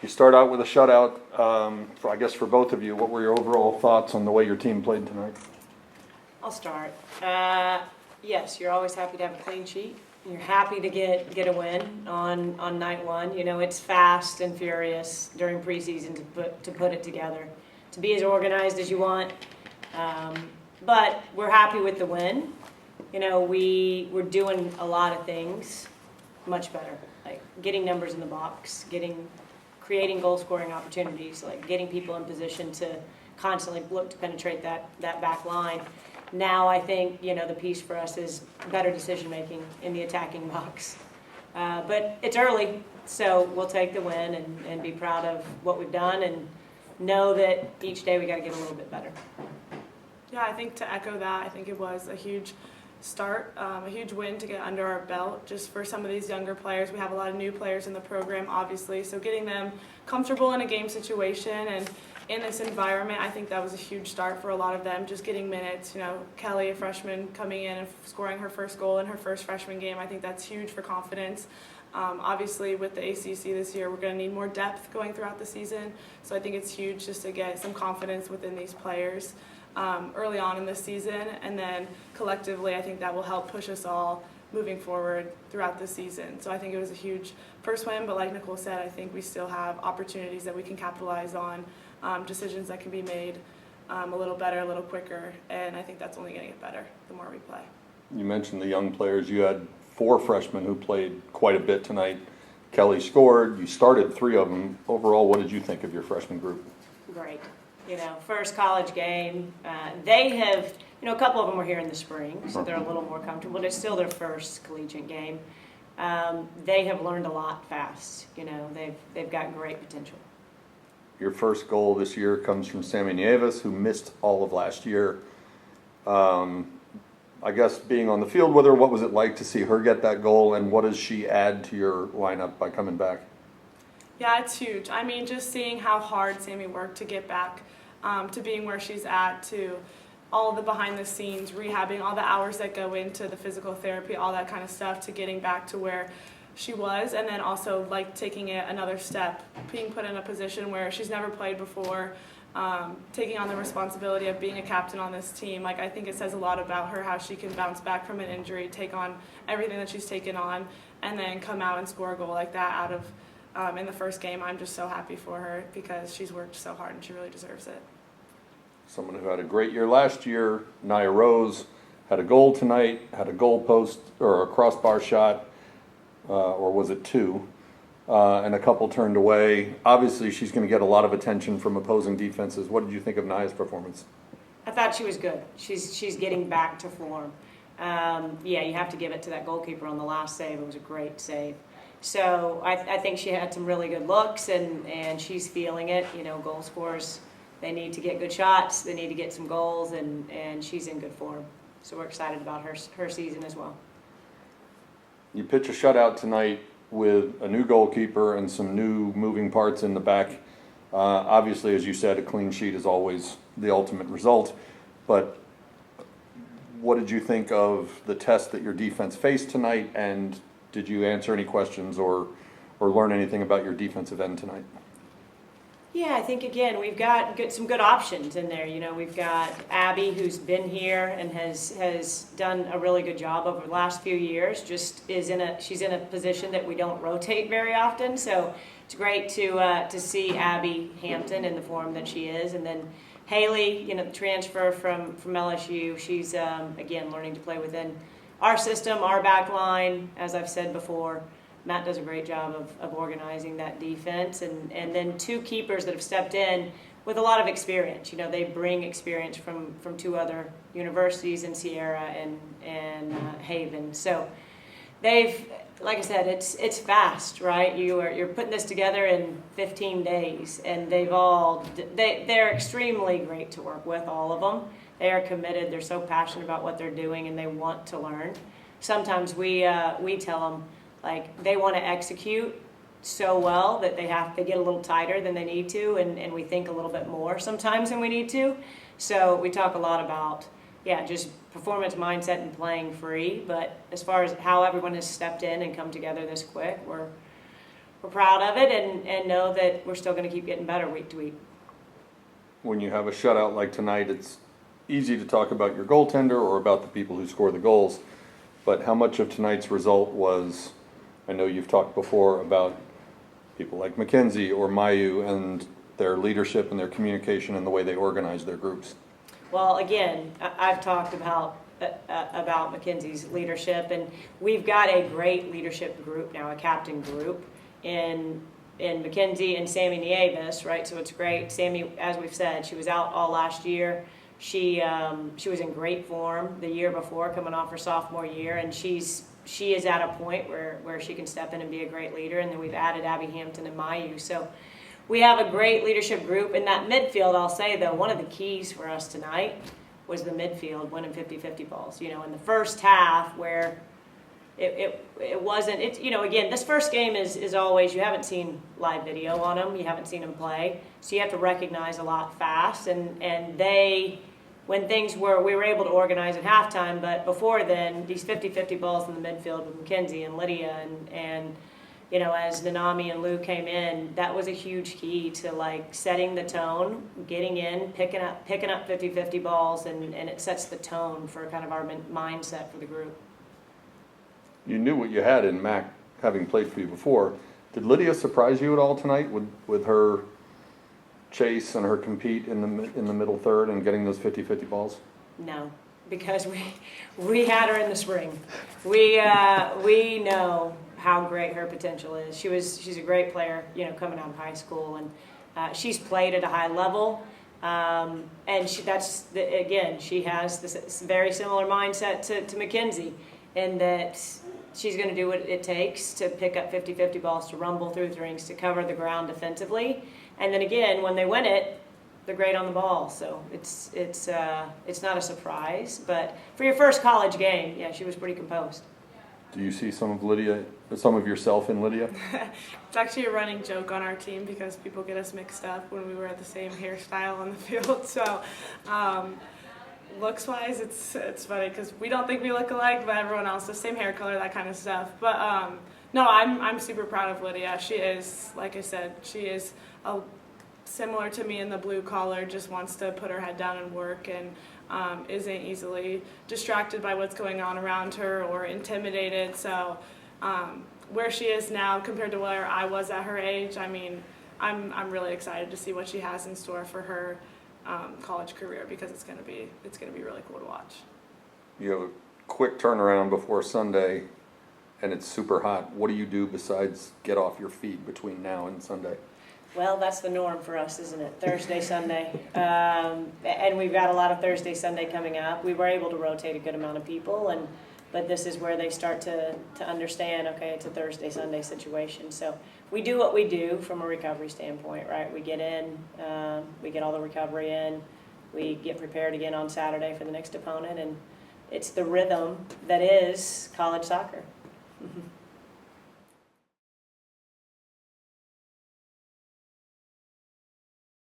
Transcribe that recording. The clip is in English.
You start out with a shutout. I guess for both of you, what were your overall thoughts on the way your team played tonight? I'll start. Yes, you're always happy to have a clean sheet. You're happy to get a win on night one. You know, it's fast and furious during preseason to put it together, to be as organized as you want. But we're happy with the win. You know, we're doing a lot of things much better, like getting numbers in the box, creating goal-scoring opportunities, like getting people in position to constantly look to penetrate that back line. Now I think, you know, the piece for us is better decision-making in the attacking box. But it's early, so we'll take the win and be proud of what we've done and know that each day we got to get a little bit better. Yeah, I think to echo that, I think it was a huge start, a huge win to get under our belt. Just for some of these younger players, we have a lot of new players in the program, obviously, so getting them comfortable in a game situation and in this environment, I think that was a huge start for a lot of them, just getting minutes. You know, Kelly, a freshman, coming in and scoring her first goal in her first freshman game, I think that's huge for confidence. Obviously, with the ACC this year, we're going to need more depth going throughout the season, so I think it's huge just to get some confidence within these players early on in this season, and then collectively, I think that will help push us all moving forward throughout the season. So I think it was a huge first win, but like Nicole said, I think we still have opportunities that we can capitalize on, decisions that can be made a little better, a little quicker, and I think that's only going to get better the more we play. You mentioned the young players. You had 4 freshmen who played quite a bit tonight. Kelly scored. You started 3 of them. Overall, what did you think of your freshman group? Great. You know, first college game. They have, you know, a couple of them were here in the spring, so they're a little more comfortable. It's still their first collegiate game. They have learned a lot fast. You know, they've got great potential. Your first goal this year comes from Sammy Nieves, who missed all of last year. I guess being on the field with her, what was it like to see her get that goal, and what does she add to your lineup by coming back? Yeah, it's huge. I mean, just seeing how hard Sammy worked to get back to being where she's at, to all the behind the scenes, rehabbing, all the hours that go into the physical therapy, all that kind of stuff, to getting back to where she was, and then also like taking it another step, being put in a position where she's never played before, taking on the responsibility of being a captain on this team. Like, I think it says a lot about her, how she can bounce back from an injury, take on everything that she's taken on, and then come out and score a goal like that out of in the first game. I'm just so happy for her because she's worked so hard and she really deserves it. Someone who had a great year last year, Nia Rose, had a goal tonight, had a goal post or a crossbar shot, or was it 2, and a couple turned away. Obviously, she's going to get a lot of attention from opposing defenses. What did you think of Nia's performance? I thought she was good. She's getting back to form. Yeah, you have to give it to that goalkeeper on the last save. It was a great save. So I think she had some really good looks, and she's feeling it. You know, goal scorers, they need to get good shots. They need to get some goals, and she's in good form. So we're excited about her season as well. You pitch a shutout tonight with a new goalkeeper and some new moving parts in the back. Obviously, as you said, a clean sheet is always the ultimate result. But what did you think of the test that your defense faced tonight, and did you answer any questions or learn anything about your defensive end tonight? Yeah, I think, again, we've got some good options in there. You know, we've got Abby, who's been here and has done a really good job over the last few years. She's in a position that we don't rotate very often, so it's great to see Abby Hampton in the form that she is. And then Haley, you know, the transfer from LSU, she's again learning to play within our system, our back line. As I've said before, Matt does a great job of organizing that defense, and then 2 keepers that have stepped in with a lot of experience. You know, they bring experience from 2 other universities in Sierra and Haven. So they've, like I said, it's fast, right? You're putting this together in 15 days, and they're extremely great to work with, all of them. They are committed. They're so passionate about what they're doing, and they want to learn. Sometimes we tell them, like, they want to execute so well that they get a little tighter than they need to, and we think a little bit more sometimes than we need to. So we talk a lot about, just performance mindset and playing free. But as far as how everyone has stepped in and come together this quick, we're we're proud of it and know that we're still going to keep getting better week to week. When you have a shutout like tonight, it's easy to talk about your goaltender or about the people who score the goals, but how much of tonight's result was, I know you've talked before about people like Mackenzie or Mayu and their leadership and their communication and the way they organize their groups. Well, again, I've talked about Mackenzie's leadership, and we've got a great leadership group now, a captain group in Mackenzie and Sammy Nieves, right? So it's great. Sammy, as we've said, she was out all last year. She was in great form the year before, coming off her sophomore year, and she is at a point where she can step in and be a great leader. And then we've added Abby Hampton and Mayu. So we have a great leadership group. In that midfield, I'll say, though, one of the keys for us tonight was the midfield winning 50-50 balls. You know, in the first half where it wasn't, it's, you know, again, this first game is always, you haven't seen live video on them, you haven't seen them play, so you have to recognize a lot fast, and they, when things were, we were able to organize at halftime, but before then, these 50-50 balls in the midfield with Mackenzie and Lydia and you know, as Nanami and Lou came in, that was a huge key to like setting the tone, getting in, picking up 50-50 balls, and it sets the tone for kind of our mindset for the group. You knew what you had in Mac, having played for you before. Did Lydia surprise you at all tonight with her chase and her compete in the middle third and getting those 50-50 balls? No, because we had her in the spring. We know how great her potential is. She's a great player, you know, coming out of high school, and she's played at a high level. And she has this very similar mindset to Mackenzie, in that she's going to do what it takes to pick up 50-50 balls, to rumble through the rings, to cover the ground defensively, and then again when they win it, they're great on the ball. So it's not a surprise, but for your first college game, yeah, she was pretty composed. Do you see some of yourself in Lydia? It's actually a running joke on our team because people get us mixed up when we wear the same hairstyle on the field. So looks-wise, it's funny because we don't think we look alike, but everyone else does, same hair color, that kind of stuff. But no, I'm super proud of Lydia. She is, like I said, she is similar to me in the blue collar, just wants to put her head down and work, and isn't easily distracted by what's going on around her or intimidated. So where she is now compared to where I was at her age, I mean, I'm really excited to see what she has in store for her college career, because it's gonna be really cool to watch. You have a quick turnaround before Sunday, and it's super hot. What do you do besides get off your feet between now and Sunday? Well, that's the norm for us, isn't it? Thursday, Sunday. And we've got a lot of Thursday, Sunday coming up. We were able to rotate a good amount of people, but this is where they start to understand, okay, it's a Thursday, Sunday situation. So we do what we do from a recovery standpoint, right? We get in, we get all the recovery in, we get prepared again on Saturday for the next opponent, and it's the rhythm that is college soccer.